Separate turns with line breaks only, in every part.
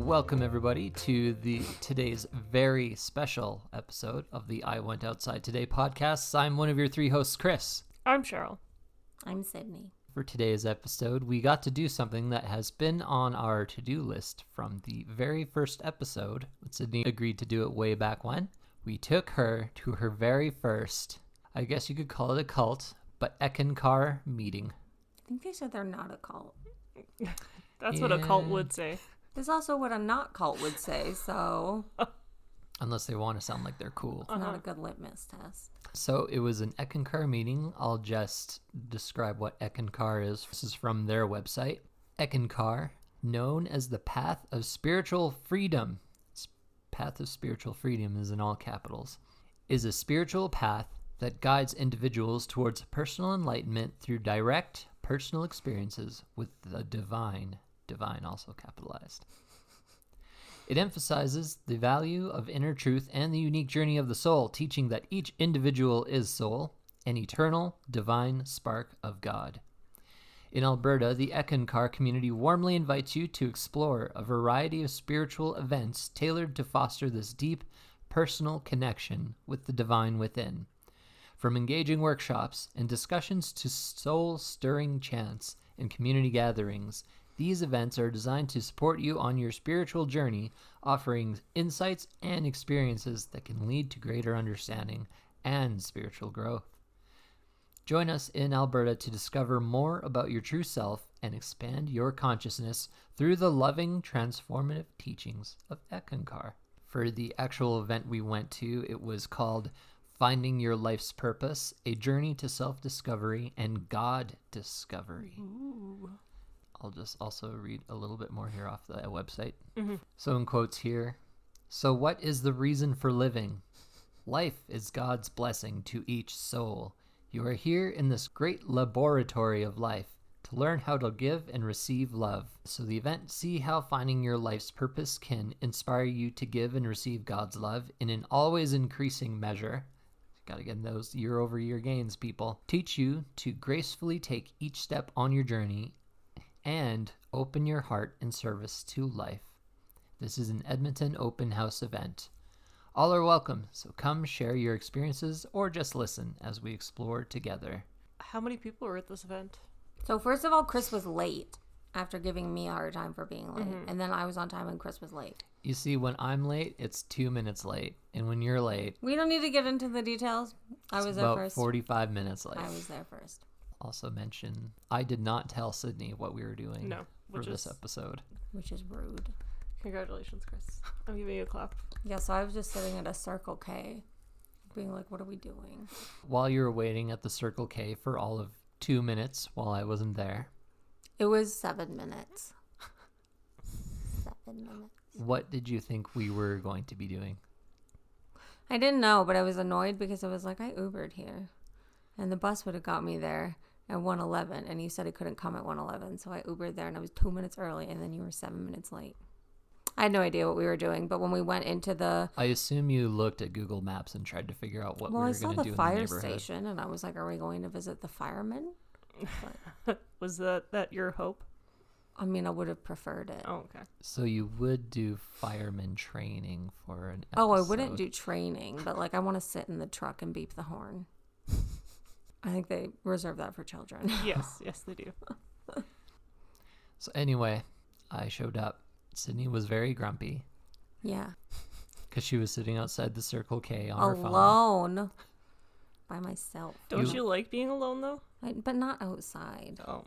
Welcome everybody to today's very special episode of the I Went Outside Today podcast. I'm one of your three hosts, Chris.
I'm Cheryl.
I'm Sydney.
For today's episode, we got to do something that has been on our to-do list from the very first episode. Sydney agreed to do it way back when. We took her to her very first, I guess you could call it a cult, but Eckankar meeting.
I think they said they're not a cult.
That's what a cult would say.
That's also what a not cult would say, so
Unless they want to sound like they're cool.
it's not a good litmus test.
So it was an Eckankar meeting. I'll just describe what Eckankar is. This is from their website. Eckankar, known as the Path of Spiritual Freedom. Path of Spiritual Freedom is in all capitals. Is a spiritual path that guides individuals towards personal enlightenment through direct personal experiences with the divine also capitalized. It emphasizes the value of inner truth and the unique journey of the soul, teaching that each individual is soul, an eternal, divine spark of God. In Alberta, the Eckankar community warmly invites you to explore a variety of spiritual events tailored to foster this deep, personal connection with the divine within. From engaging workshops and discussions to soul-stirring chants and community gatherings, these events are designed to support you on your spiritual journey, offering insights and experiences that can lead to greater understanding and spiritual growth. Join us in Alberta to discover more about your true self and expand your consciousness through the loving, transformative teachings of Eckankar. For the actual event we went to, it was called Finding Your Life's Purpose, A Journey to Self-Discovery and God Discovery.
Ooh.
I'll just also read a little bit more here off the website.
Mm-hmm.
So in quotes here, so what is the reason for living? Life is God's blessing to each soul. You are here in this great laboratory of life to learn how to give and receive love. So the event, see how finding your life's purpose can inspire you to give and receive God's love in an always increasing measure. Got to get those year-over-year gains, people. Teach you to gracefully take each step on your journey and open your heart in service to life. This is an Edmonton open house event. All are welcome, so come share your experiences or just listen as we explore together.
How many people were at this event?
So first of all, Chris was late after giving me a hard time for being late.
Mm-hmm.
And then I was on time and Chris was late.
You see, when I'm late, it's 2 minutes late. And when you're late,
We don't need to get into the details. I
it's
was there
about
first.
45 minutes late.
I was there first.
Also mention, I did not tell Sydney what we were doing for this episode.
Which is rude.
Congratulations, Chris. I'm giving you a clap.
Yeah, so I was just sitting at a Circle K being like, what are we doing?
While you were waiting at the Circle K for all of 2 minutes while I wasn't there,
It was 7 minutes. 7 minutes.
what did you think we were going to be doing?
I didn't know, but I was annoyed because I was like, I Ubered here. And the bus would have got me there at 1:11, and you said it couldn't come at 1:11, so I Ubered there, and I was 2 minutes early, and then you were 7 minutes late. I had no idea what we were doing, but when we went into the...
I assume you looked at Google Maps and tried to figure out what we were
I
going
saw
to
the
do in the
fire
neighborhood.
station, and I was like, are we going to visit the firemen? But,
Was that your hope?
I mean, I would have preferred it.
Oh, okay.
So you would do fireman training for an episode.
Oh, I wouldn't do training, but like I want to sit in the truck and beep the horn. I think they reserve that for children.
Yes, they do.
So anyway, I showed up. Sydney was very grumpy
Yeah.
because she was sitting outside the Circle K on her phone.
Alone. By myself.
Don't you like being alone, though?
But not outside.
Oh.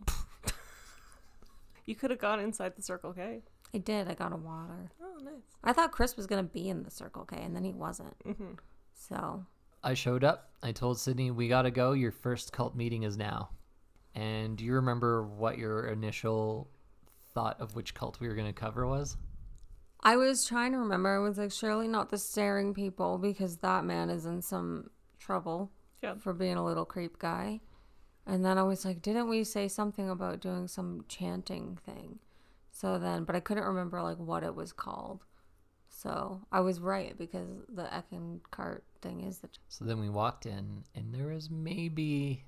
You could have gone inside the Circle K.
I did. I got a water.
Oh, nice.
I thought Chris was going to be in the Circle K, and then he wasn't.
Mm-hmm.
So,
I showed up. I told Sydney, we got to go. Your first cult meeting is now. And do you remember what your initial thought of which cult we were going to cover was?
I was trying to remember. I was like, surely not the staring people, because that man is in some trouble for being a little creep guy. And then I was like, didn't we say something about doing some chanting thing? So then, but I couldn't remember like what it was called. So I was right, because the Eckankar thing is the...
So then we walked in, and there was maybe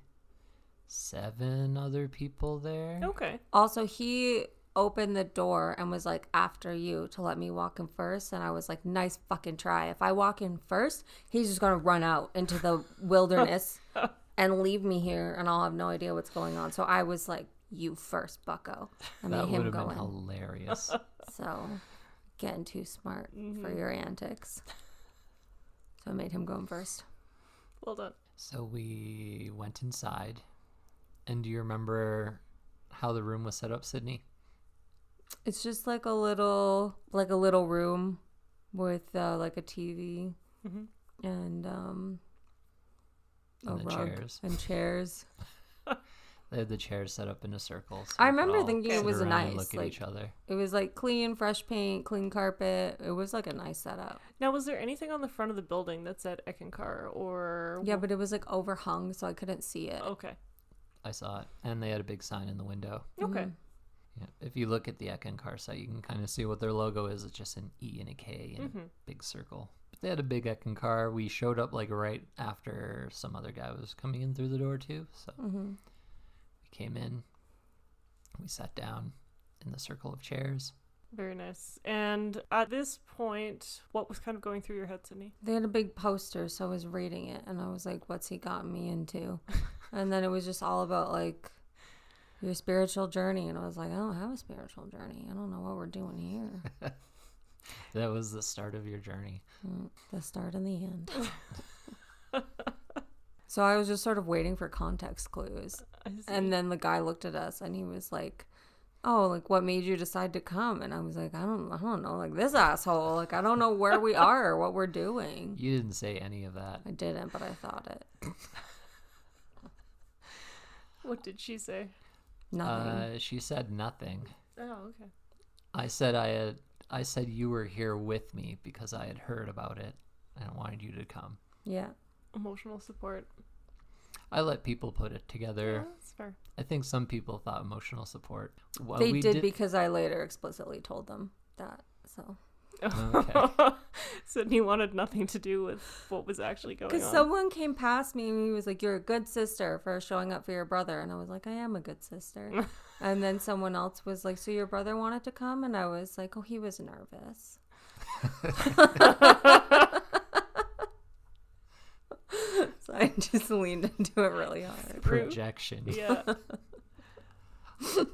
7 other people there.
Okay.
Also, he opened the door and was like, after you, to let me walk in first. And I was like, nice fucking try. If I walk in first, he's just going to run out into the wilderness and leave me here, and I'll have no idea what's going on. So I was like, you first, bucko. I made him go in. That would have been
hilarious.
So, getting too smart for your antics. So I made him go in first.
Well done.
So we went inside. And do you remember how the room was set up, Sydney?
It's just like a little room with like a TV and a rug
chairs.
And chairs.
They had the chairs set up in a circle. So
I remember thinking it was nice.
Look at each other.
It was like clean, fresh paint, clean carpet. It was like a nice setup.
Now, was there anything on the front of the building that said Eckankar or?
Yeah, but it was like overhung, so I couldn't see it.
Okay.
I saw it, and they had a big sign in the window.
Okay.
Yeah, if you look at the Eckankar site, you can kind of see what their logo is. It's just an E and a K and a big circle. But they had a big Eckankar. We showed up like right after some other guy was coming in through the door too. So we came in, we sat down in the circle of chairs.
Very nice. And at this point, what was kind of going through your head, Sydney?
They had a big poster, so I was reading it, and I was like, what's he gotten me into? And then it was just all about like your spiritual journey, and I was like, I don't have a spiritual journey. I don't know what we're doing here.
That was the start of your journey.
The start and the end. So I was just sort of waiting for context clues. And then the guy looked at us and he was like, oh, like what made you decide to come? And I was like, I don't know, like this asshole, like I don't know where we are or what we're doing.
You didn't say any of that.
I didn't, but I thought it.
What did she say?
Nothing.
She said nothing.
Oh, okay.
I said you were here with me because I had heard about it and I wanted you to come.
Yeah.
Emotional support.
I let people put it together.
Yeah, that's fair.
I think some people thought emotional support. Well,
they did because I later explicitly told them that. So.
Okay.
Sydney wanted nothing to do with what was actually going on.
Because someone came past me and he was like, you're a good sister for showing up for your brother. And I was like, I am a good sister. And then someone else was like, so your brother wanted to come? And I was like, oh, he was nervous. So I just leaned into it really hard.
Projection.
Yeah.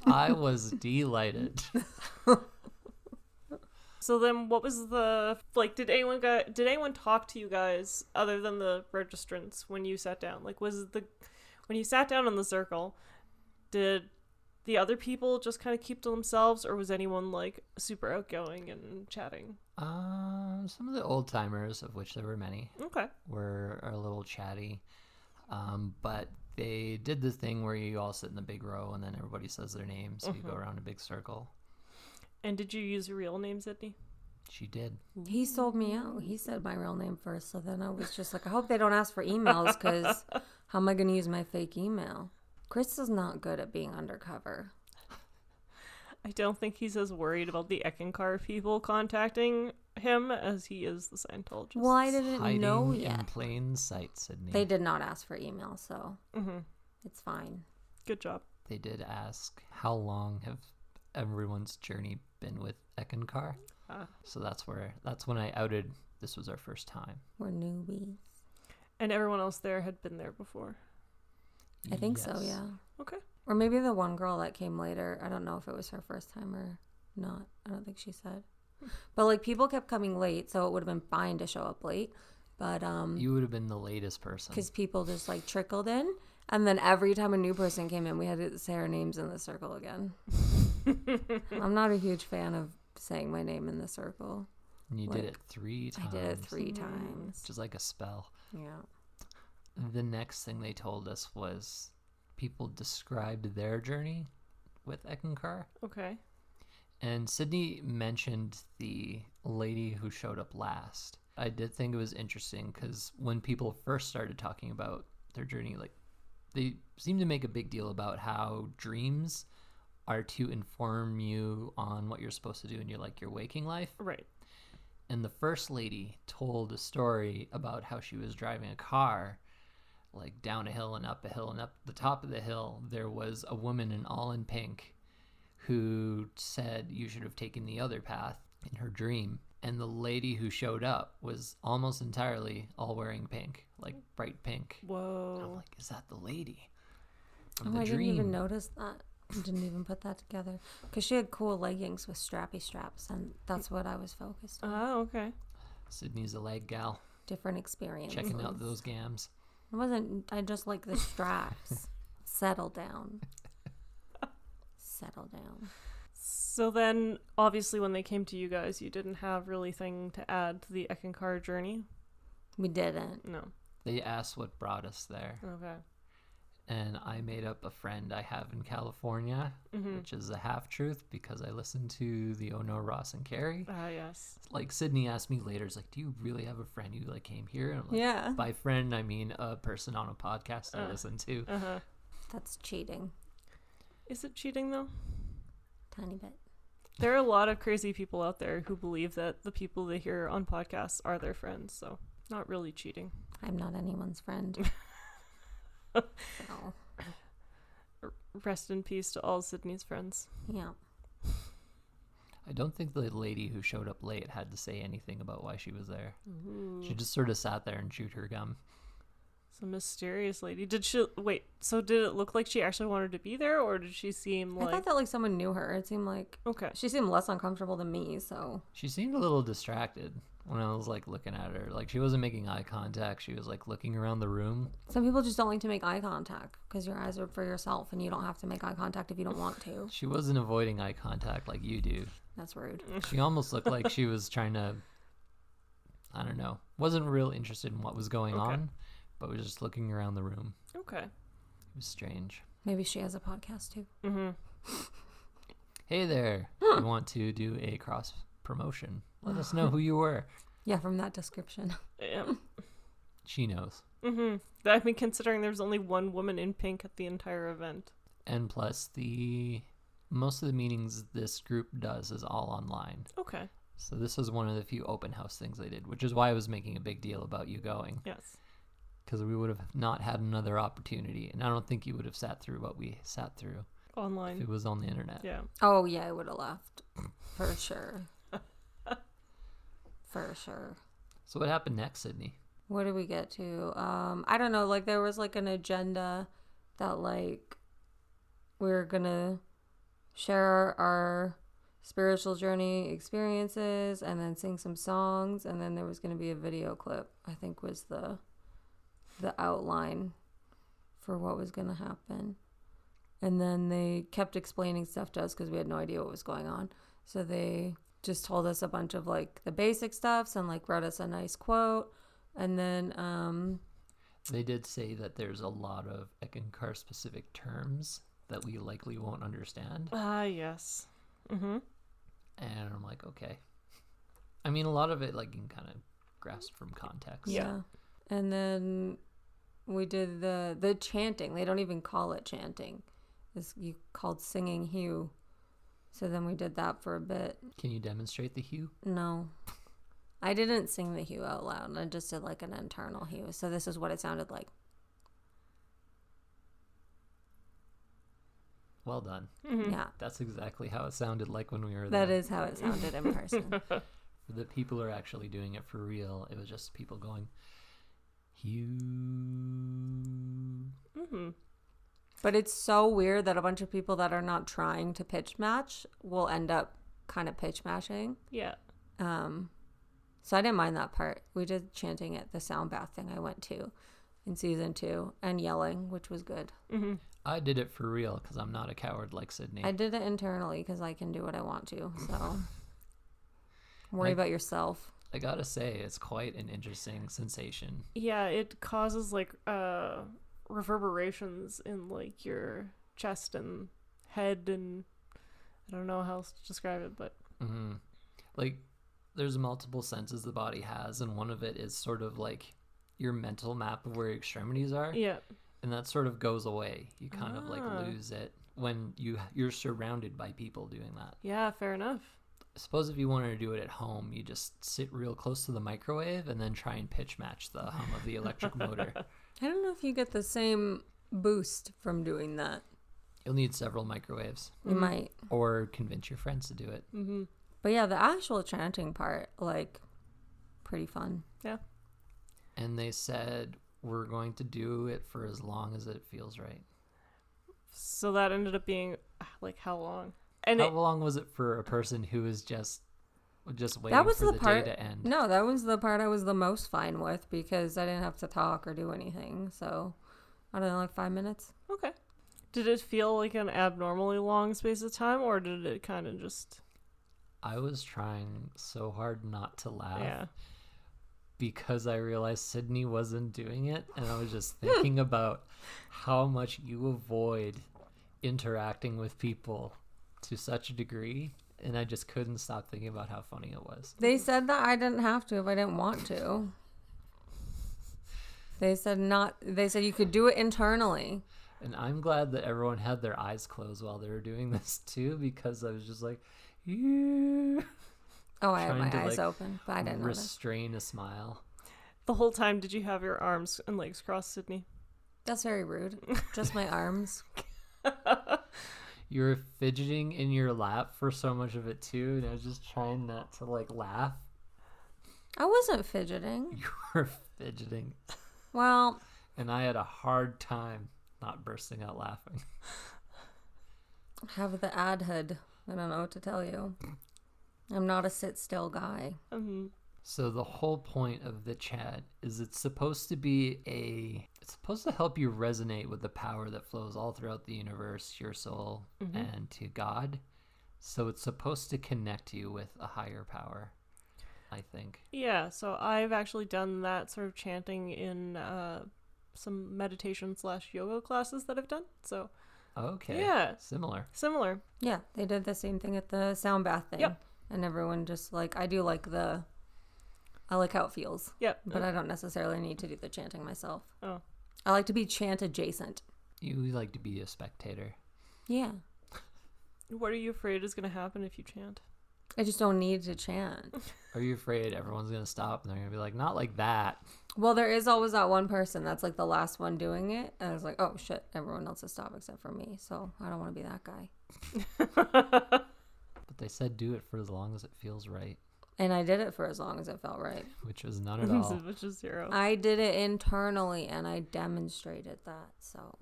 I was delighted.
So then what was the, like, did anyone talk to you guys other than the registrants when you sat down? Like, when you sat down in the circle, did the other people just kind of keep to themselves, or was anyone like super outgoing and chatting?
Some of the old timers, of which there were many, were a little chatty. But they did the thing where you all sit in the big row and then everybody says their names. So you go around a big circle. And
did you use your real name, Sydney?
She did.
He sold me out. He said my real name first. So then I was just like, I hope they don't ask for emails, because how am I going to use my fake email? Chris is not good at being undercover.
I don't think he's as worried about the Eckankar people contacting him as he is the Scientologists.
Well, I didn't know
yet.
yet.
In plain sight, Sydney.
They did not ask for email, so it's fine.
Good job.
They did ask, how long have everyone's journey been with Eckankar? So that's when I outed this was our first time.
We're newbies.
And everyone else there had been there before.
I think so, yeah.
Okay.
Or maybe the one girl that came later. I don't know if it was her first time or not. I don't think she said. But like people kept coming late, so it would have been fine to show up late. But
you would have been the latest person.
Because people just like trickled in. And then every time a new person came in, we had to say our names in the circle again. I'm not a huge fan of saying my name in the circle.
And you did it 3 times.
I did it 3 times.
Which is like a spell.
Yeah.
The next thing they told us was people described their journey with Eckankar.
Okay.
And Sydney mentioned the lady who showed up last. I did think it was interesting because when people first started talking about their journey, like they seemed to make a big deal about how dreams are to inform you on what you're supposed to do in your waking life.
Right.
And the first lady told a story about how she was driving a car like down a hill and up a hill, and up the top of the hill there was a woman all in pink who said you should have taken the other path in her dream. And the lady who showed up was almost entirely all wearing pink, like bright pink.
Whoa.
I'm like, is that the lady
Oh, I didn't even notice that. I didn't even put that together. Because she had cool leggings with strappy straps, and that's what I was focused on.
Oh, okay.
Sydney's a leg gal.
Different experience.
Checking out those gams.
I just like the straps. Settle down. Settle down.
So then, obviously, when they came to you guys, you didn't have really thing to add to the Eckankar journey?
We didn't.
No.
They asked what brought us there.
Okay.
And I made up a friend I have in California, which is a half-truth because I listened to the Oh No, Ross and Carrie.
Ah, yes.
Like, Sydney asked me later, it's like, do you really have a friend who, like, came here? And I'm like,
Yeah.
by friend, I mean a person on a podcast I listen to.
Uh-huh.
That's cheating.
Is it cheating, though?
Tiny bit.
There are a lot of crazy people out there who believe that the people they hear on podcasts are their friends, so not really cheating.
I'm not anyone's friend. So,
Rest in peace to all Sydney's friends.
yeah.
I don't think the lady who showed up late had to say anything about why she was there.
Ooh.
She just sort of sat there and chewed her gum.
Some mysterious lady. Did it look like she actually wanted to be there, or did she seem like...
I thought that like someone knew her. It seemed like
Okay.
she seemed less uncomfortable than me, so
She seemed a little distracted when I was, like, looking at her. Like, she wasn't making eye contact. She was, like, looking around the room.
some people just don't like to make eye contact because your eyes are for yourself and you don't have to make eye contact if you don't want to.
She wasn't avoiding eye contact like you do.
That's rude.
She almost looked like she was trying to, I don't know, wasn't real interested in what was going on, but was just looking around the room.
Okay.
It was strange.
Maybe she has a podcast too.
Mm-hmm.
Hey there, you want to do a cross promotion? Let us know who you were.
Yeah, from that description.
Yeah.
She knows.
Mm-hmm. I mean, considering there's only one woman in pink at the entire event.
And plus, most of the meetings this group does is all online.
Okay.
So this was one of the few open house things they did, which is why I was making a big deal about you going.
Yes.
Because we would have not had another opportunity. And I don't think you would have sat through what we sat through if
Online.
it was on the internet.
Yeah.
Oh yeah, I would have left. For sure. For sure.
So what happened next, Sydney?
What did we get to? I don't know, like there was like an agenda that like we were gonna share our spiritual journey experiences and then sing some songs, and then there was gonna be a video clip, I think was the outline for what was gonna happen. And then they kept explaining stuff to us because we had no idea what was going on. So they just told us a bunch of like the basic stuffs and like wrote us a nice quote. And then
They did say that there's a lot of Eckankar specific terms that we likely won't understand.
Ah, yes. Mm-hmm.
And I'm like, okay. I mean, a lot of it like you can kind of grasp from context.
yeah. And then we did the chanting. They don't even call it chanting. It's called singing hue. So then we did that for a bit.
Can you demonstrate the hue?
No. I didn't sing the hue out loud. I just did like an internal hue. So this is what it sounded like.
Well done.
Mm-hmm.
Yeah.
That's exactly how it sounded like when we were
That
there.
is how it sounded in person.
For the people who are actually doing it for real, it was just people going, hue.
Mm-hmm.
But it's so weird that a bunch of people that are not trying to pitch match will end up kind of pitch matching.
Yeah.
So I didn't mind that part. We did chanting at the sound bath thing I went to in season 2 and yelling, which was good.
Mm-hmm.
I did it for real because I'm not a coward like Sydney.
I did it internally because I can do what I want to. So worry about yourself.
I gotta say, it's quite an interesting sensation.
Yeah, it causes like reverberations in like your chest and head, and I don't know how else to describe it, but
Mm-hmm. Like, there's multiple senses the body has, and one of it is sort of like your mental map of where your extremities are.
yeah.
And that sort of goes away. You kind of like
Ah.
lose it when you're surrounded by people doing that.
Yeah, fair enough.
I suppose if you wanted to do it at home, you just sit real close to the microwave and then try and pitch match the hum of the electric motor.
I don't know if you get the same boost from doing that.
You'll need several microwaves.
You might.
Or convince your friends to do it.
Mm-hmm.
But yeah, the actual chanting part, like, pretty fun.
Yeah.
And they said, we're going to do it for as long as it feels right.
So that ended up being, like, how long? And
how long was it for a person who was just waiting
that was
for the
part,
day to end?
No, that was the part I was the most fine with because I didn't have to talk or do anything. So, I don't know, like 5 minutes.
Okay. Did it feel like an abnormally long space of time, or did it kind of just...
I was trying so hard not to laugh.
Yeah.
Because I realized Sydney wasn't doing it, and I was just thinking about how much you avoid interacting with people to such a degree, and I just couldn't stop thinking about how funny it was.
They said that I didn't have to if I didn't want to. They said you could do it internally.
And I'm glad that everyone had their eyes closed while they were doing this too, because I was just like, yeah.
Oh, I had my eyes open, but I didn't
restrain a smile.
The whole time, did you have your arms and legs crossed, Sydney?
That's very rude. Just my arms.
You were fidgeting in your lap for so much of it too, and I was just trying not to like laugh.
I wasn't fidgeting.
You were fidgeting.
Well.
And I had a hard time not bursting out laughing.
I have the adhood. I don't know what to tell you. I'm not a sit-still guy.
Mm-hmm.
So the whole point of the chat is it's supposed to help you resonate with the power that flows all throughout the universe, your soul, and to God. So it's supposed to connect you with a higher power, I think.
Yeah, so I've actually done that sort of chanting in some meditation/yoga classes that I've done. So
okay.
Yeah.
Similar.
Yeah, they did the same thing at the sound bath thing.
Yep.
And everyone just like, I like how it feels.
Yep.
But I don't necessarily need to do the chanting myself.
Oh.
I like to be chant adjacent.
You like to be a spectator.
Yeah.
What are you afraid is going to happen if you chant?
I just don't need to chant.
Are you afraid everyone's going to stop and they're going to be like, not like that?
Well, there is always that one person that's like the last one doing it. And I was like, oh shit, everyone else has stopped except for me. So I don't want to be that guy.
But they said do it for as long as it feels right.
And I did it for as long as it felt right.
Which was none at all.
Which is 0.
I did it internally and I demonstrated that. So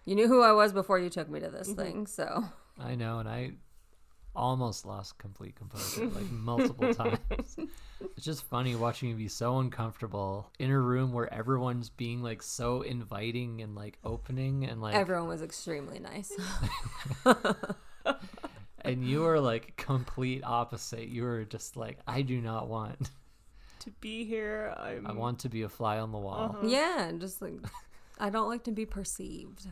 you knew who I was before you took me to this thing. So
I know, and I almost lost complete composure like multiple times. It's just funny watching you be so uncomfortable in a room where everyone's being like so inviting and like opening and like
everyone was extremely nice.
And you were like complete opposite. You were just like, I do not want
to be here.
I want to be a fly on the wall.
Yeah, just like I don't like to be perceived.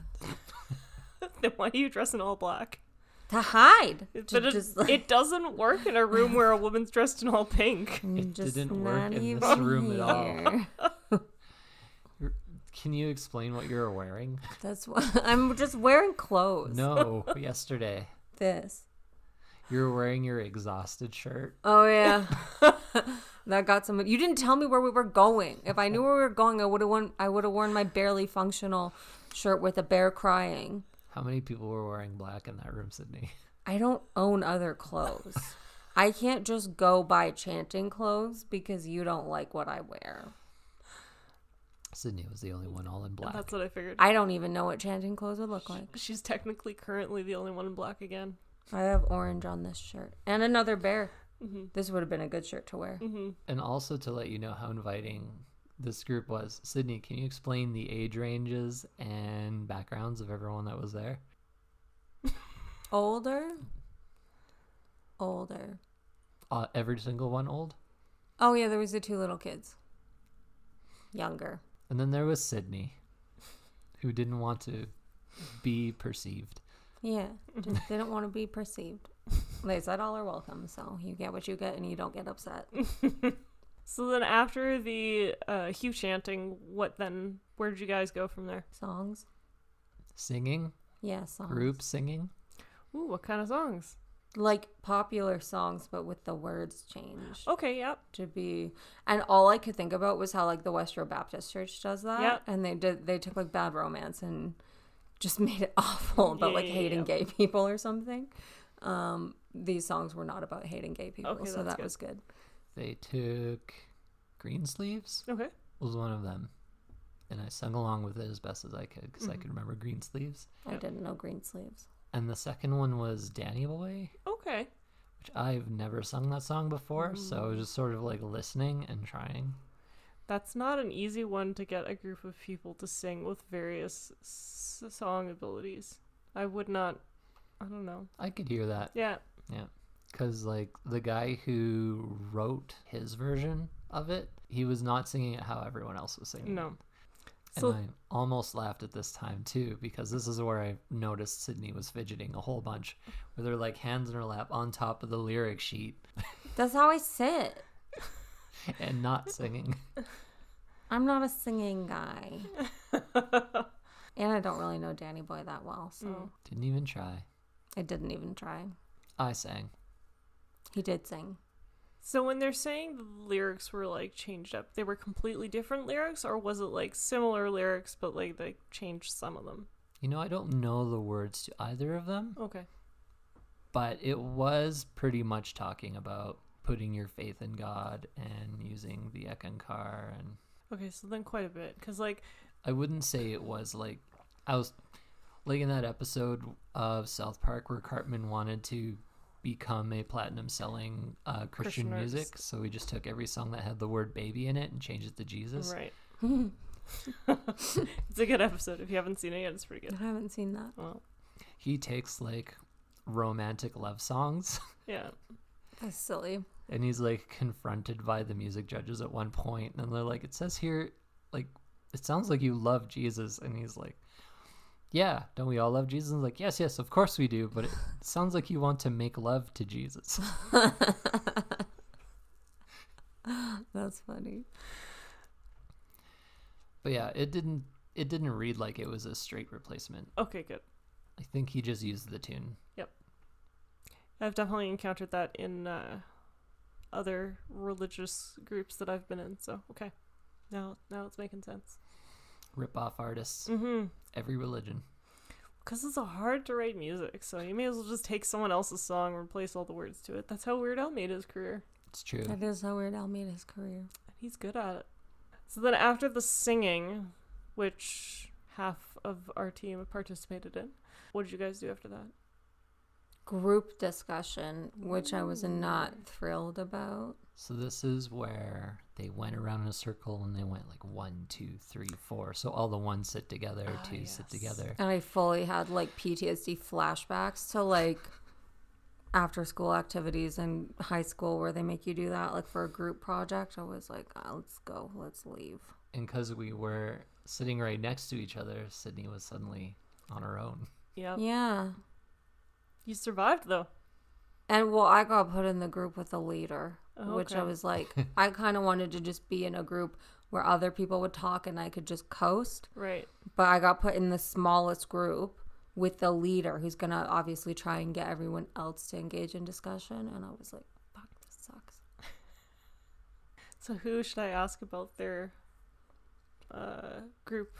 Then why do you dress in all black?
To hide.
But it doesn't work in a room where a woman's dressed in all pink.
It didn't work in this room at all. Can you explain what you're wearing?
That's what I'm just wearing clothes.
No, yesterday.
This.
You were wearing your exhausted shirt.
Oh yeah. That got some. You didn't tell me where we were going. If I knew where we were going, I would have worn my barely functional shirt with a bear crying.
How many people were wearing black in that room, Sydney?
I don't own other clothes. I can't just go buy chanting clothes because you don't like what I wear.
Sydney was the only one all in black.
That's what I figured.
I don't even know what chanting clothes would look like.
She's technically currently the only one in black again.
I have orange on this shirt. And another bear. Mm-hmm. This would have been a good shirt to wear.
Mm-hmm.
And also to let you know how inviting this group was. Sydney, can you explain the age ranges and backgrounds of everyone that was there?
Older.
Every single one old?
Oh, yeah, there was the 2 little kids. Younger.
And then there was Sydney, who didn't want to be perceived.
Yeah, just didn't want to be perceived. They said all are welcome, so you get what you get and you don't get upset.
So then after the Hugh chanting, where did you guys go from there?
Songs.
Singing?
Yeah, songs.
Group singing?
Ooh, what kind of songs?
Like popular songs, but with the words changed.
Okay, yep.
To be, and all I could think about was how like the Westro Baptist Church does that.
Yep.
And they took like Bad Romance and just made it awful about like hating gay people or something. These songs were not about hating gay people, so that was good.
They took Greensleeves.
Okay.
Was one of them. And I sung along with it as best as I could because I could remember Greensleeves.
I didn't know Greensleeves.
And the second one was Danny Boy.
Okay.
Which I've never sung that song before, so I was just sort of like listening and trying.
That's not an easy one to get a group of people to sing with various song abilities. I don't know.
I could hear that.
Yeah.
Yeah. Because, like, the guy who wrote his version of it, he was not singing it how everyone else was singing
No.
it. And I almost laughed at this time, too, because this is where I noticed Sydney was fidgeting a whole bunch, where they're, like, hands in her lap on top of the lyric sheet.
That's how I sit.
And not singing.
I'm not a singing guy. And I don't really know Danny Boy that well, so.
Didn't even try.
I didn't even try.
I sang.
He did sing.
So when they're saying the lyrics were like changed up, they were completely different lyrics, or was it like similar lyrics but like they changed some of them?
You know, I don't know the words to either of them.
Okay.
But it was pretty much talking about putting your faith in God and using the Ekankar. And
okay, so then quite a bit, because like
I wouldn't say it was like I was like in that episode of South Park where Cartman wanted to become a platinum selling Christian music, so we just took every song that had the word baby in it and changed it to Jesus.
Right. It's a good episode. If you haven't seen it yet, it's pretty good.
I haven't seen that.
Well,
he takes like romantic love songs.
Yeah.
That's silly.
And he's like confronted by the music judges at one point, and they're like, it says here, like, it sounds like you love Jesus. And he's like, yeah, don't we all love Jesus? And like, yes, of course we do, but it sounds like you want to make love to Jesus.
That's funny.
But yeah, it didn't read like it was a straight replacement.
Okay, good.
I think he just used the tune.
Yep. I've definitely encountered that in other religious groups that I've been in, so okay. Now it's making sense.
Rip off artists.
Mm-hmm.
Every religion.
Because it's hard to write music, so you may as well just take someone else's song and replace all the words to it. That's how Weird Al made his career.
It's true.
That is how Weird Al made his career.
He's good at it. So then after the singing, which half of our team participated in, what did you guys do after that?
Group discussion, which I was not thrilled about.
So this is where they went around in a circle and they went like 1, 2, 3, 4. So all the ones sit together, two sit together.
And I fully had like PTSD flashbacks to like after school activities in high school where they make you do that like for a group project. I was like, let's go, let's leave.
And because we were sitting right next to each other, Sydney was suddenly on her own.
Yeah.
Yeah.
You survived though.
And well, I got put in the group with the leader,
Oh,
which
okay.
I was like, I kind of wanted to just be in a group where other people would talk and I could just coast.
Right.
But I got put in the smallest group with the leader who's going to obviously try and get everyone else to engage in discussion. And I was like, fuck, this sucks.
So who should I ask about their group?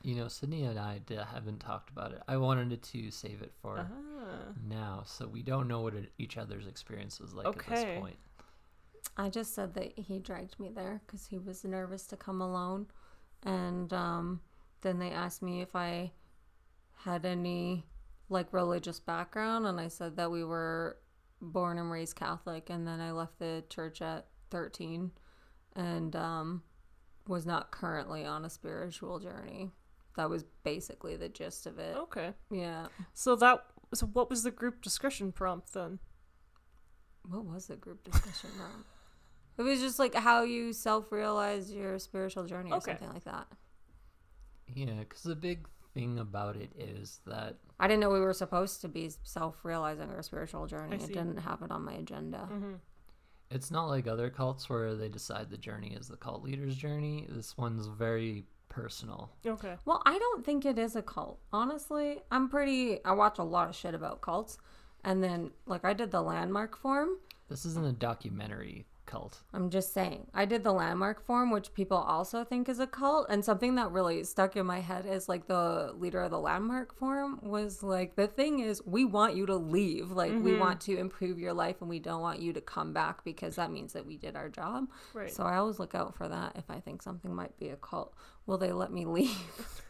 You know, Sydney and I haven't talked about it. I wanted to save it for now, so we don't know what each other's experience was like at this point.
I just said that he dragged me there because he was nervous to come alone. And then they asked me if I had any like religious background, and I said that we were born and raised Catholic, and then I left the church at 13 and was not currently on a spiritual journey. That was basically the gist of it.
Okay.
Yeah.
So what was the group discussion prompt then?
What was the group discussion prompt? It was just like how you self-realize your spiritual journey or something like that.
Yeah, because the big thing about it is that
I didn't know we were supposed to be self-realizing our spiritual journey.
I see.
It didn't have it on my agenda.
Mm-hmm.
it's not like other cults where they decide the journey is the cult leader's journey. This one's very personal.
Okay.
Well, I don't think it is a cult. Honestly, I watch a lot of shit about cults. And then, like, I did the landmark form.
This isn't a documentary. cult.
I'm just saying. I did the Landmark Forum, which people also think is a cult. And something that really stuck in my head is like the leader of the Landmark Forum was like, the thing is, we want you to leave. Like, we want to improve your life and we don't want you to come back because that means that we did our job.
Right.
So I always look out for that if I think something might be a cult. Will they let me leave?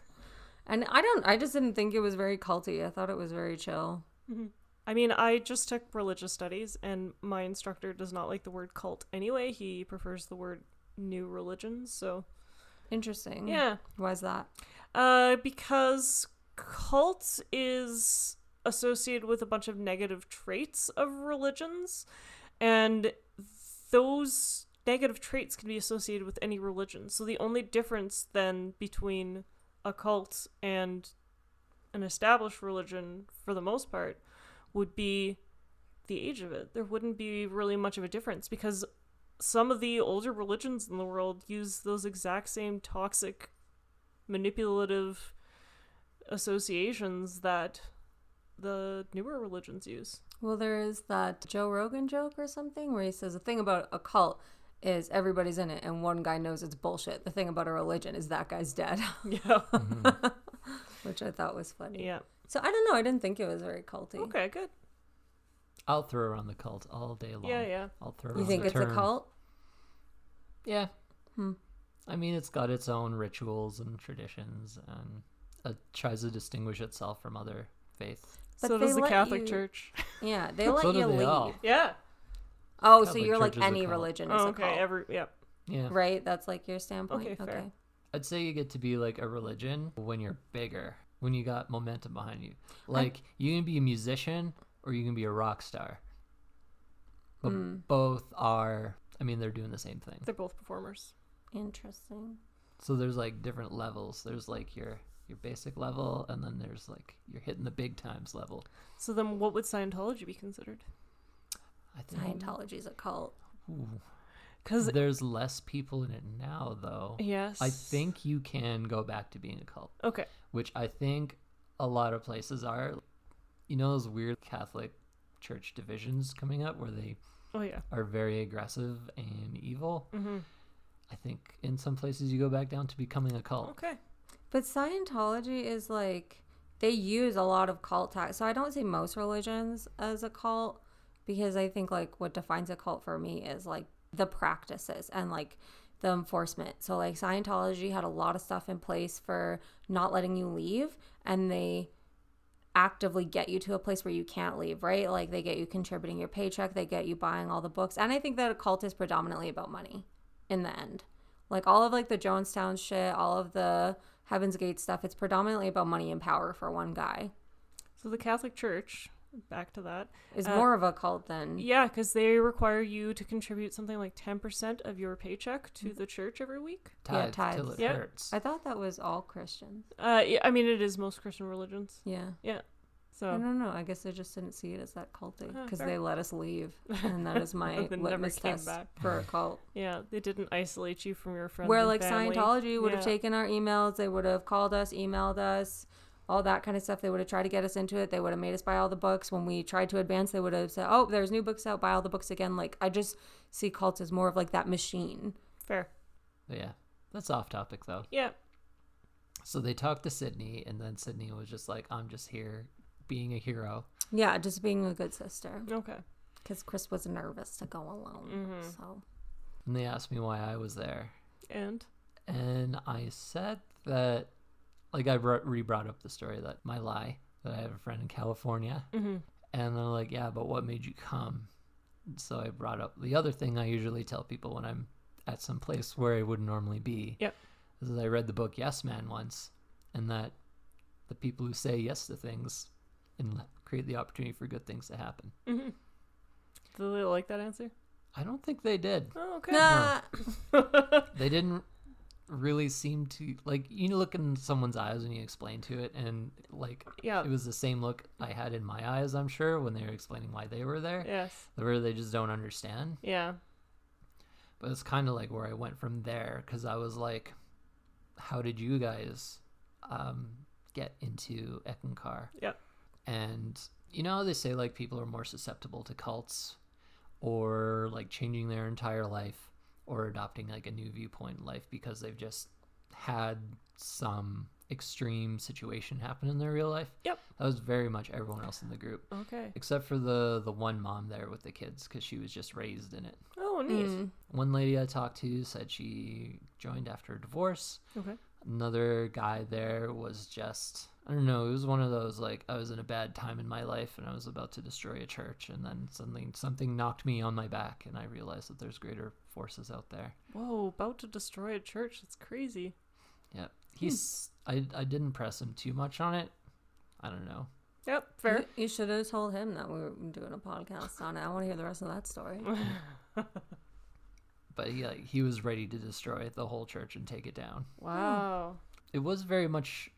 And I just didn't think it was very culty. I thought it was very chill.
Mm-hmm. I mean, I just took religious studies, and my instructor does not like the word cult anyway. He prefers the word new religions, so...
Interesting.
Yeah.
Why is that?
Because cult is associated with a bunch of negative traits of religions, and those negative traits can be associated with any religion. So the only difference then between a cult and an established religion, for the most part, would be the age of it. There wouldn't be really much of a difference because some of the older religions in the world use those exact same toxic, manipulative associations that the newer religions use.
Well, there is that Joe Rogan joke or something where he says the thing about a cult is everybody's in it and one guy knows it's bullshit. The thing about a religion is that guy's dead.
Yeah.
Which I thought was funny.
Yeah.
So I don't know. I didn't think it was very culty.
Okay, good.
I'll throw around the cult all day long.
Yeah.
I'll throw
You
around
think
the
it's
term.
a cult?
Yeah. I mean, it's got its own rituals and traditions, and it tries to distinguish itself from other faiths.
But
so
they
does the
let
Catholic
you-
Church.
Yeah, they let
So do
you
they
leave.
all.
Yeah.
Oh, so
Catholic
you're like
Church is a
any
cult.
religion is
Oh,
a
okay.
cult.
Yeah.
Right? That's like your standpoint.
Okay, fair.
I'd say you get to be like a religion when you're bigger, when you got momentum behind you. Like, you can be a musician or you can be a rock star. But both are, I mean, they're doing the same thing.
They're both performers.
Interesting.
So there's like different levels. There's like your basic level, and then there's like you're hitting the big times level.
So then what would Scientology be considered?
I think
Scientology is a cult.
Because
there's less people in it now, though.
yes.
I think you can go back to being a cult,
Okay.
which I think a lot of places are. You know those weird Catholic Church divisions coming up where they
Oh yeah.
are very aggressive and evil.
Mm-hmm.
I think in some places you go back down to becoming a cult.
Okay.
But Scientology is like, they use a lot of cult tactics. So I don't see most religions as a cult because I think like what defines a cult for me is like the practices and like the enforcement. So like Scientology had a lot of stuff in place for not letting you leave, and they actively get you to a place where you can't leave, right? Like they get you contributing your paycheck, they get you buying all the books. And I think that a cult is predominantly about money in the end. Like all of like the Jonestown shit, all of the Heaven's Gate stuff, it's predominantly about money and power for one guy.
So the Catholic Church, back to that,
Is more of a cult than...
yeah, because they require you to contribute something like 10% of your paycheck to the church every week.
Tithe
tithes.
till it
Yeah.
hurts.
I thought that was all Christians.
Yeah, I mean, it is most Christian religions.
Yeah.
Yeah.
I
So
don't know. I guess I just didn't see it as that culty because
fair.
they let us leave. And that is my
And then never
litmus
came
test
back.
for a cult.
yeah, they didn't isolate you from your friends.
Where
and
like
family.
Scientology would have
Yeah.
taken our emails, they would have called us, emailed us, all that kind of stuff. They would have tried to get us into it. They would have made us buy all the books. When we tried to advance, they would have said, oh, there's new books out, buy all the books again. Like I just see cults as more of like that machine.
Fair.
But yeah, that's off topic though.
Yeah.
So they talked to Sydney, and then Sydney was just like, I'm just here being a hero.
Yeah, just being a good sister.
Okay.
Because Chris was nervous to go alone.
Mm-hmm.
So
And they asked me why I was there.
And
And I said that, like, I brought up the story that my lie, that I have a friend in California.
mm-hmm.
And they're like, yeah, but what made you come? So I brought up the other thing I usually tell people when I'm at some place where I wouldn't normally be.
Yep.
Is that I read the book Yes Man once, and that the people who say yes to things and create the opportunity for good things to happen.
Mm-hmm. Do they like that answer?
I don't think they did.
Oh, okay.
nah.
They didn't really seem to, like, you look in someone's eyes when you explain to it, and like
Yeah.
it was the same look I had in my eyes, I'm sure, when they were explaining why they were there,
Yes.
where they just don't understand.
Yeah.
But it's kind of like where I went from there, because I was like, how did you guys get into Eckankar?
Yep.
And you know, they say like people are more susceptible to cults or like changing their entire life or adopting like a new viewpoint in life because they've just had some extreme situation happen in their real life.
Yep.
That was very much everyone else in the group.
Okay.
Except for the one mom there with the kids because she was just raised in it.
Oh, neat.
One lady I talked to said she joined after a divorce.
Okay.
Another guy there was just, I don't know, it was one of those, like, I was in a bad time in my life and I was about to destroy a church, and then suddenly something knocked me on my back and I realized that there's greater forces out there.
Whoa, about to destroy a church. That's crazy.
Yeah. I didn't press him too much on it. I don't know.
Yep, fair.
You should have told him that we were doing a podcast on it. I want to hear the rest of that story.
But he was ready to destroy the whole church and take it down.
Wow.
It was very much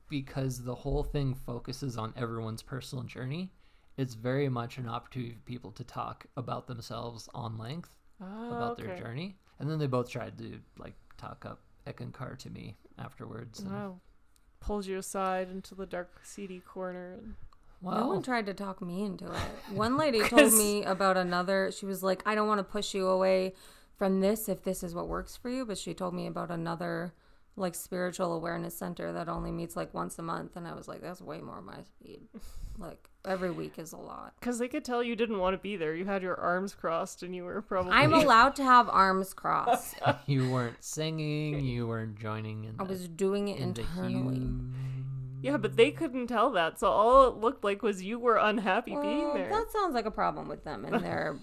because the whole thing focuses on everyone's personal journey. It's very much an opportunity for people to talk about themselves on length, about their journey. And then they both tried to like talk up Eckankar to me afterwards.
Wow. Pulls you aside into the dark, seedy corner. And...
No one tried to talk me into it. One lady told me about another. She was like, I don't want to push you away from this if this is what works for you. But she told me about another like spiritual awareness center that only meets like once a month. And I was like, that's way more my speed. Like every week is a lot.
Because they could tell you didn't want to be there. You had your arms crossed and you were probably...
I'm allowed to have arms crossed.
You weren't singing. You weren't joining in.
I was doing it internally.
Yeah, but they couldn't tell that. So all it looked like was you were unhappy being there.
That sounds like a problem with them and their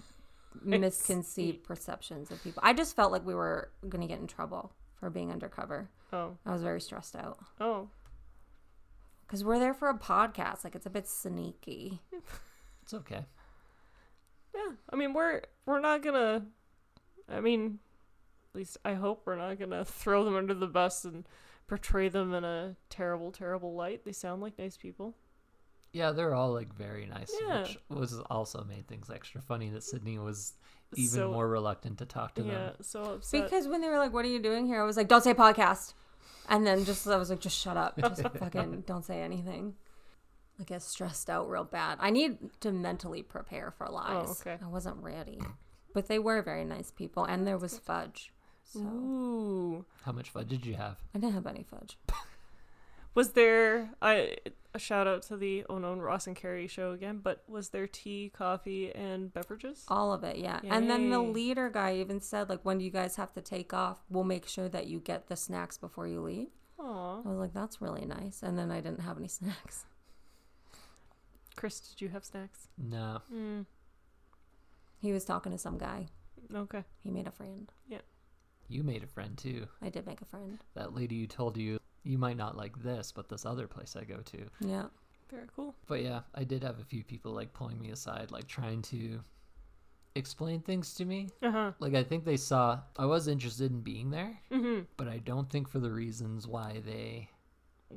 misconceived perceptions of people. I just felt like we were going to get in trouble for being undercover.
Oh.
I was very stressed out.
Oh.
Because we're there for a podcast. Like, it's a bit sneaky.
It's okay.
Yeah. I mean, we're not going to... I mean, at least I hope we're not going to throw them under the bus and portray them in a terrible, terrible light. They sound like nice people.
Yeah, they're all like very nice,
yeah.
Which was also made things extra funny that Sydney was even more reluctant to talk to them.
Yeah, so upset.
Because when they were like, what are you doing here? I was like, don't say podcast. And then I was like, just shut up. Just fucking don't say anything. I get stressed out real bad. I need to mentally prepare for lies.
Oh, okay.
I wasn't ready. But they were very nice people. And there was fudge. So.
Ooh.
How much fudge did you have?
I didn't have any fudge.
Was there a shout out to the Unknown Ross and Carrie show again, but was there tea, coffee, and beverages?
All of it, yeah. Yay. And then the leader guy even said, like, when do you guys have to take off? We'll make sure that you get the snacks before you leave.
Aw.
I was like, that's really nice. And then I didn't have any snacks.
Chris, did you have snacks?
No.
He was talking to some guy.
Okay.
He made a friend.
Yeah.
You made a friend too.
I did make a friend.
That lady who told you might not like this, but this other place I go to.
Yeah.
Very cool.
But yeah, I did have a few people like pulling me aside, like trying to explain things to me.
Uh-huh.
Like I think they saw I was interested in being there,
but
I don't think for the reasons why they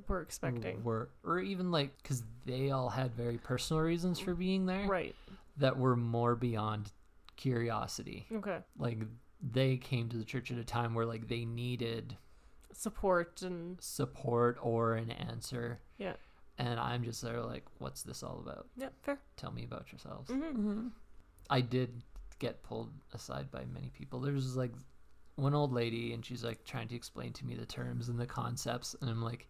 were expecting.
Or even like because they all had very personal reasons for being there.
Right.
That were more beyond curiosity.
Okay.
Like they came to the church at a time where like they needed
support
or an answer.
Yeah.
And I'm just there like, what's this all about?
Yeah, fair.
Tell me about yourselves.
Mm-hmm.
I did get pulled aside by many people. There's like one old lady and she's like trying to explain to me the terms and the concepts, and I'm like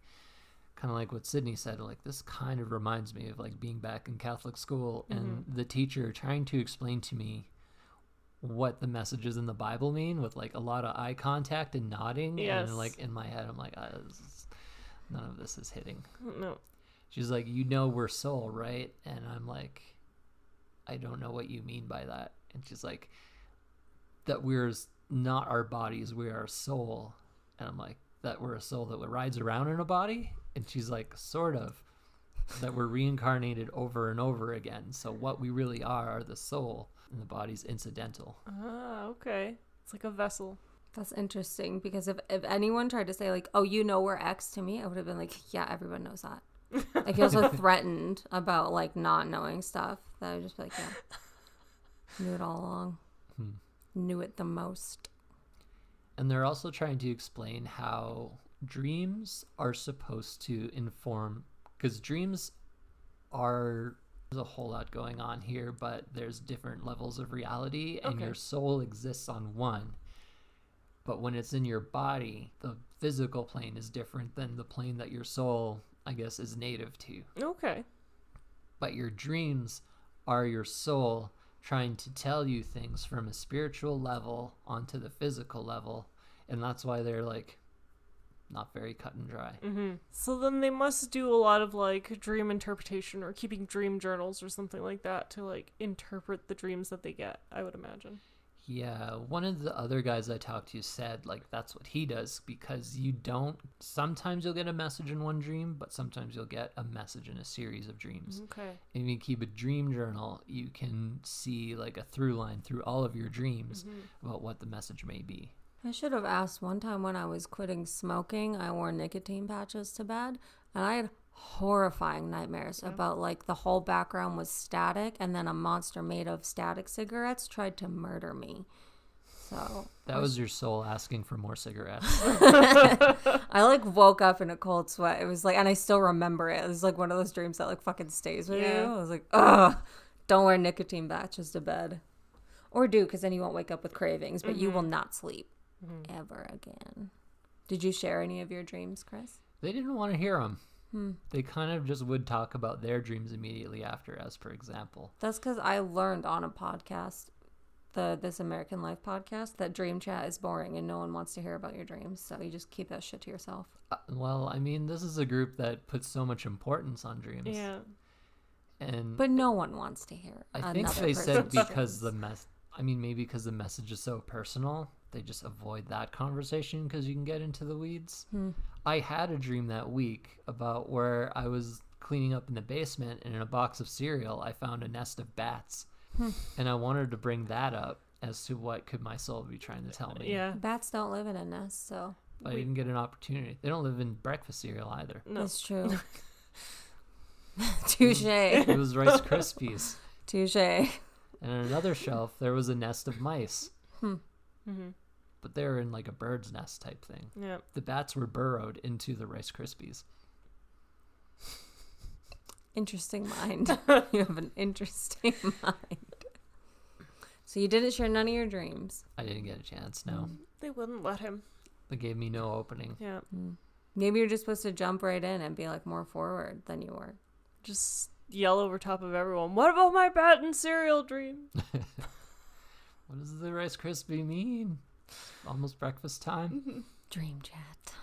kind of like what Sydney said, like this kind of reminds me of like being back in Catholic school and the teacher trying to explain to me what the messages in the Bible mean with like a lot of eye contact and nodding.
Yes.
And like in my head I'm like none of this is hitting.
No.
She's like, we're soul, right? And I'm like, I don't know what you mean by that. And she's like, that we're not our bodies, we are a soul. And I'm like, that we're a soul that rides around in a body? And she's like, sort of. That we're reincarnated over and over again. So what we really are the soul, and the body's incidental.
Ah, okay. It's like a vessel.
That's interesting, because if anyone tried to say like, oh, we're X to me, I would have been like, yeah, everyone knows that. Like, he was so threatened about like not knowing stuff that I would just be like, yeah, knew it all along. Knew it the most.
And they're also trying to explain how dreams are supposed to inform, because dreams are There's a whole lot going on here, but there's different levels of reality, and
Okay.
your soul exists on one. But when it's in your body, the physical plane is different than the plane that your soul, I guess, is native to.
Okay.
But your dreams are your soul trying to tell you things from a spiritual level onto the physical level. And that's why they're like not very cut and dry.
Mm-hmm. So then they must do a lot of like dream interpretation or keeping dream journals or something like that to like interpret the dreams that they get, I would imagine.
Yeah, one of the other guys I talked to said like that's what he does, because sometimes you'll get a message in one dream, but sometimes you'll get a message in a series of dreams.
Okay.
And if you keep a dream journal, you can see like a through line through all of your dreams about what the message may be.
I should have asked. One time when I was quitting smoking, I wore nicotine patches to bed, and I had horrifying nightmares about like the whole background was static, and then a monster made of static cigarettes tried to murder me. So
That was your soul asking for more cigarettes.
I like woke up in a cold sweat. It was like, and I still remember it. It was like one of those dreams that like fucking stays with you. I was like, ugh, don't wear nicotine patches to bed, or do, because then you won't wake up with cravings, but you will not sleep ever again. Did you share any of your dreams, Chris?
They didn't want to hear them. They kind of just would talk about their dreams immediately after, as per example.
That's because I learned on a podcast, the This American Life podcast, that dream chat is boring and no one wants to hear about your dreams. So you just keep that shit to yourself.
Well, I mean, this is a group that puts so much importance on dreams.
Yeah.
And
But no one wants to hear.
I think
another
they said
person's
because
dreams.
maybe because the message is so personal, they just avoid that conversation because you can get into the weeds. I had a dream that week about where I was cleaning up in the basement, and in a box of cereal I found a nest of bats. And I wanted to bring that up as to what could my soul be trying to tell me.
Yeah.
Bats don't live in a nest, so
But I didn't get an opportunity. They don't live in breakfast cereal either.
No.
it's true. Touche.
It was Rice Krispies.
Touche.
And on another shelf, there was a nest of mice. But they were in like a bird's nest type thing.
Yeah.
The bats were burrowed into the Rice Krispies.
Interesting mind. You have an interesting mind. So you didn't share none of your dreams.
I didn't get a chance, no.
They wouldn't let him.
They gave me no opening.
Yeah.
Maybe you're just supposed to jump right in and be like more forward than you were.
Just yell over top of everyone. What about my bat and cereal dream?
What does the Rice Krispie mean? Almost breakfast time?
Dream chat.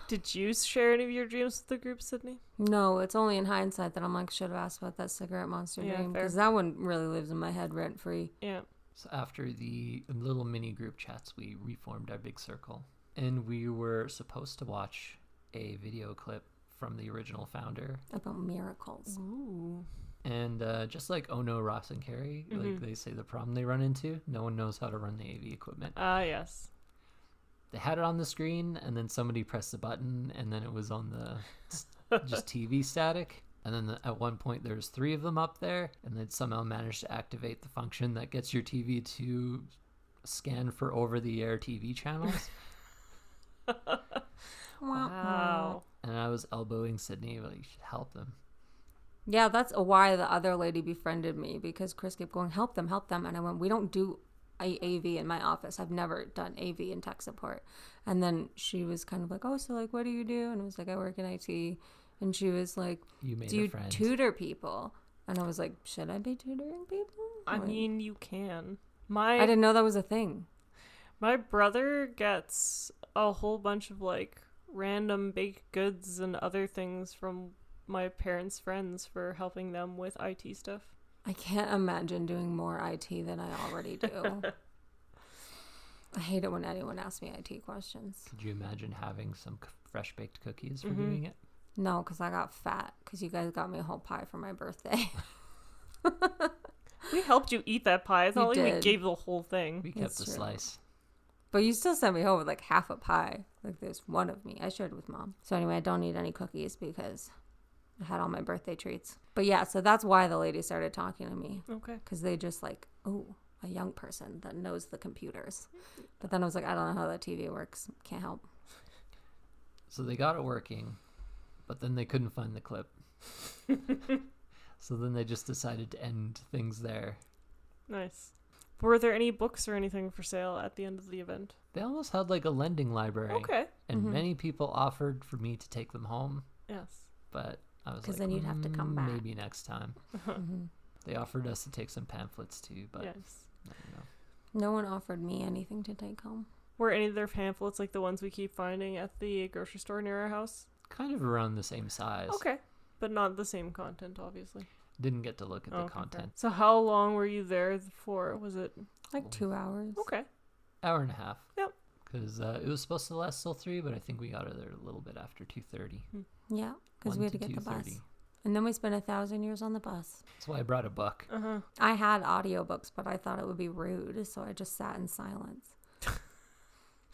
Did you share any of your dreams with the group, Sydney?
No, it's only in hindsight that I'm like, should have asked about that cigarette monster
Yeah,
dream.
fair.
Because that one really lives in my head rent free.
Yeah.
So after the little mini group chats, we reformed our big circle. And we were supposed to watch a video clip from the original founder.
About miracles.
Ooh.
And just like Oh No, Ross and Carrie, like they say the problem they run into, no one knows how to run the AV equipment.
Ah, yes.
They had it on the screen, and then somebody pressed the button, and then it was on the just TV static. And then at one point, there's 3 of them up there, and then somehow managed to activate the function that gets your TV to scan for over-the-air TV channels.
Wow.
And I was elbowing Sydney, like, you should help them.
Yeah, that's why the other lady befriended me, because Chris kept going, help them. And I went, we don't do AV in my office. I've never done AV in tech support. And then she was kind of like, oh, so like, what do you do? And I was like, I work in IT. And she was like,
You made
do
a
you
friend.
tutor people? And I was like, should I be tutoring people?
I
Like,
mean, you can.
I didn't know that was a thing.
My brother gets a whole bunch of like random baked goods and other things from my parents' friends for helping them with IT stuff.
I can't imagine doing more IT than I already do. I hate it when anyone asks me IT questions.
Could you imagine having some fresh baked cookies for doing it?
No, because I got fat because you guys got me a whole pie for my birthday.
We helped you eat that pie. It's
We
not like we
did.
gave the whole thing.
We kept
That's
a
true.
slice.
But you still sent me home with like half a pie. Like there's one of me. I shared with Mom. So anyway, I don't need any cookies because I had all my birthday treats. But yeah, so that's why the lady started talking to me.
Okay.
Because they just like, oh, a young person that knows the computers. But then I was like, I don't know how that TV works. Can't help.
So they got it working, but then they couldn't find the clip. So then they just decided to end things there.
Nice. Were there any books or anything for sale at the end of the event?
They almost had like a lending library.
Okay.
And many people offered for me to take them home.
Yes.
But I was like,
because then you'd have to come back.
Maybe next time. They offered us to take some pamphlets too, but
yes.
I don't know.
No one offered me anything to take home.
Were any of their pamphlets like the ones we keep finding at the grocery store near our house?
Kind of around the same size.
Okay. But not the same content, obviously.
Didn't get to look at the content.
Fair. So how long were you there for? Was it?
Like 2 hours.
Okay.
Hour and a half.
Yep.
Because it was supposed to last till 3, but I think we got out of there a little bit after 2:30.
Yeah, because we had to get the bus. And then we spent 1,000 years on the bus.
That's why I brought a book.
I had audiobooks, but I thought it would be rude, so I just sat in silence.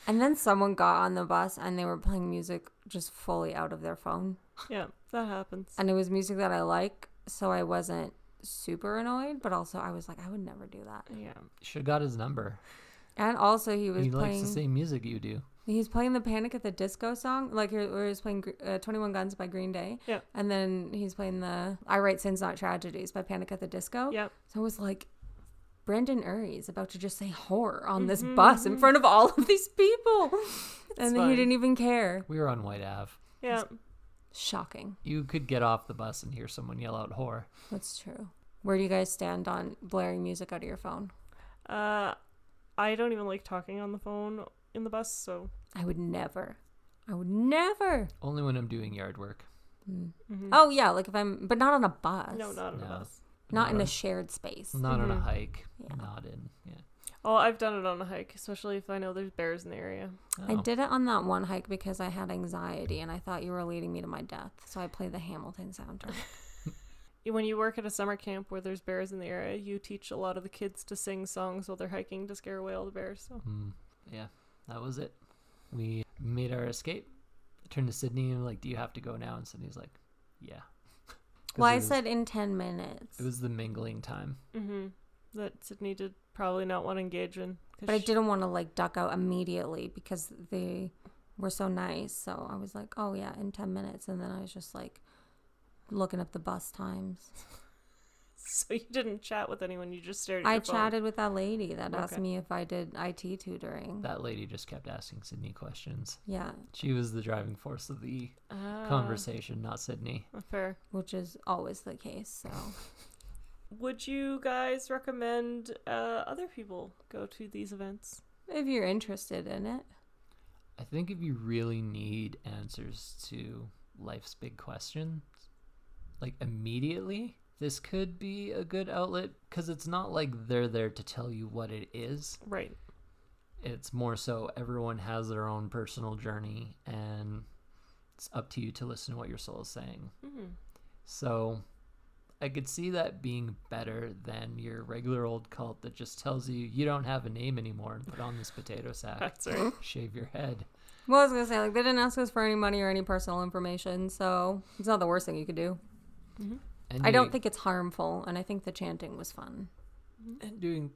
And then someone got on the bus and they were playing music just fully out of their phone.
Yeah, that happens.
And it was music that I like, so I wasn't super annoyed, but also I was like, I would never do that.
Yeah.
You should have got his number.
And also he was playing...
He likes the same music you do.
He's playing the Panic at the Disco song, like where he's playing 21 Guns by Green Day.
Yeah.
And then he's playing the I Write Sins Not Tragedies by Panic at the Disco.
Yep.
So it was like, Brendan Urie is about to just say horror on this bus in front of all of these people. And he didn't even care.
We were on White Ave.
Yeah.
Shocking.
You could get off the bus and hear someone yell out "whore."
That's true. Where do you guys stand on blaring music out of your phone?
I don't even like talking on the phone in the bus, so...
I would never.
Only when I'm doing yard work.
Oh, yeah, like if I'm... But not on a bus.
No, not on a bus.
Not in a shared space.
Not on a hike.
Yeah.
Not in... Yeah.
Oh, I've done it on a hike, especially if I know there's bears in the area.
Oh.
I did it on that one hike because I had anxiety and I thought you were leading me to my death. So I played the Hamilton soundtrack.
When you work at a summer camp where there's bears in the area, you teach a lot of the kids to sing songs while they're hiking to scare away all the bears. So.
Yeah, that was it. We made our escape. I turned to Sydney and like, do you have to go now? And Sydney's like, yeah.
Well, I said in 10 minutes.
It was the mingling time.
That Sydney did probably not want to engage in.
But I didn't want to like duck out immediately because they were so nice. So I was like, oh yeah, in 10 minutes. And then I was just like looking up the bus times.
So you didn't chat with anyone, you just stared at your phone.
Chatted with that lady that asked me if I did IT tutoring.
That lady just kept asking Sydney questions.
Yeah.
She was the driving force of the conversation, not Sydney.
Fair.
Which is always the case, so...
Would you guys recommend other people go to these events?
If you're interested in it.
I think if you really need answers to life's big questions, like immediately, this could be a good outlet because it's not like they're there to tell you what it is.
Right.
It's more so everyone has their own personal journey and it's up to you to listen to what your soul is saying. So I could see that being better than your regular old cult that just tells you you don't have a name anymore and put on this potato sack.
That's right.
Shave your head.
Well, I was going to say, like, they didn't ask us for any money or any personal information, so it's not the worst thing you could do.
And
I don't think it's harmful, and I think the chanting was fun.
And you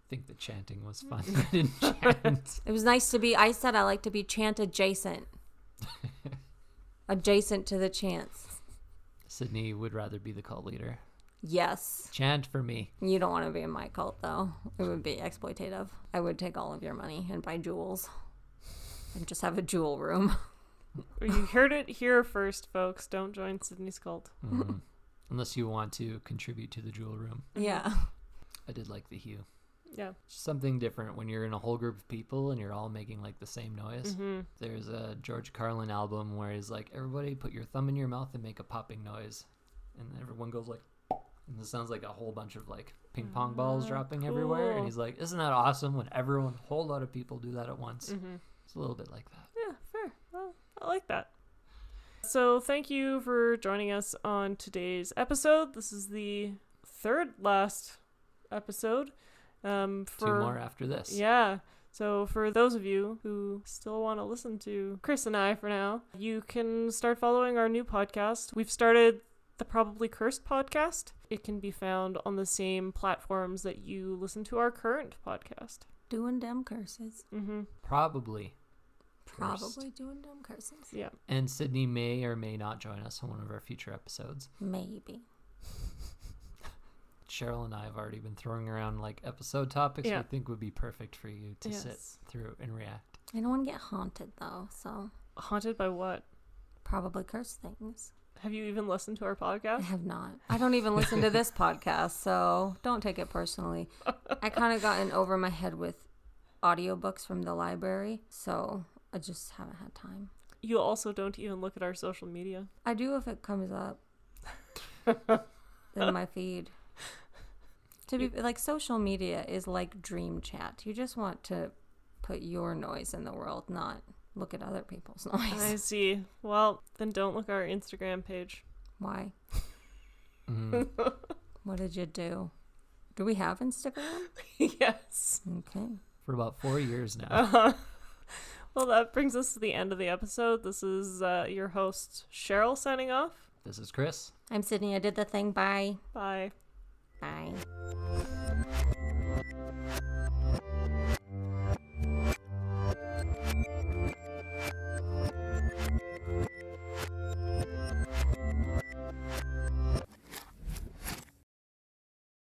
think the chanting was fun. I didn't chant.
It was nice to be, I said I like to be chant adjacent. Adjacent to the chants.
Sydney would rather be the cult leader.
Yes.
Chant for me.
You don't want to be in my cult, though. It would be exploitative. I would take all of your money and buy jewels. And just have a jewel room.
You heard it here first, folks. Don't join Sydney's cult.
Unless you want to contribute to the jewel room.
Yeah.
I did like the hue.
Yeah.
Something different when you're in a whole group of people and you're all making like the same noise. There's a George Carlin album where he's like, everybody put your thumb in your mouth and make a popping noise. And everyone goes like, and it sounds like a whole bunch of like ping pong balls dropping everywhere. And he's like, isn't that awesome when a whole lot of people do that at once? It's a little bit like that.
Yeah, fair. Well, I like that. So thank you for joining us on today's episode. This is the third last episode.
2 more after this.
Yeah. So for those of you who still want to listen to Chris and I for now, you can start following our new podcast. We've started the Probably Cursed podcast. It can be found on the same platforms that you listen to our current podcast.
Doing dumb curses.
Probably
Doing dumb curses.
Yeah.
And Sydney may or may not join us on one of our future episodes.
Maybe.
Cheryl and I have already been throwing around like episode topics we think would be perfect for you to sit through and react.
I don't want to get haunted though, so.
Haunted by what?
Probably curse things.
Have you even listened to our podcast?
I have not. I don't even listen to this podcast, so don't take it personally. I kind of gotten over my head with audiobooks from the library, so I just haven't had time.
You also don't even look at our social media.
I do if it comes up in my feed. To be like, social media is like dream chat. You just want to put your noise in the world, not look at other people's noise.
I see. Well, then don't look at our Instagram page.
Why? What did you do? Do we have Instagram?
Yes.
Okay.
For about 4 years now.
Well, that brings us to the end of the episode. This is your host, Cheryl, signing off.
This is Chris.
I'm Sydney. I did the thing. Bye.
Bye.
Bye.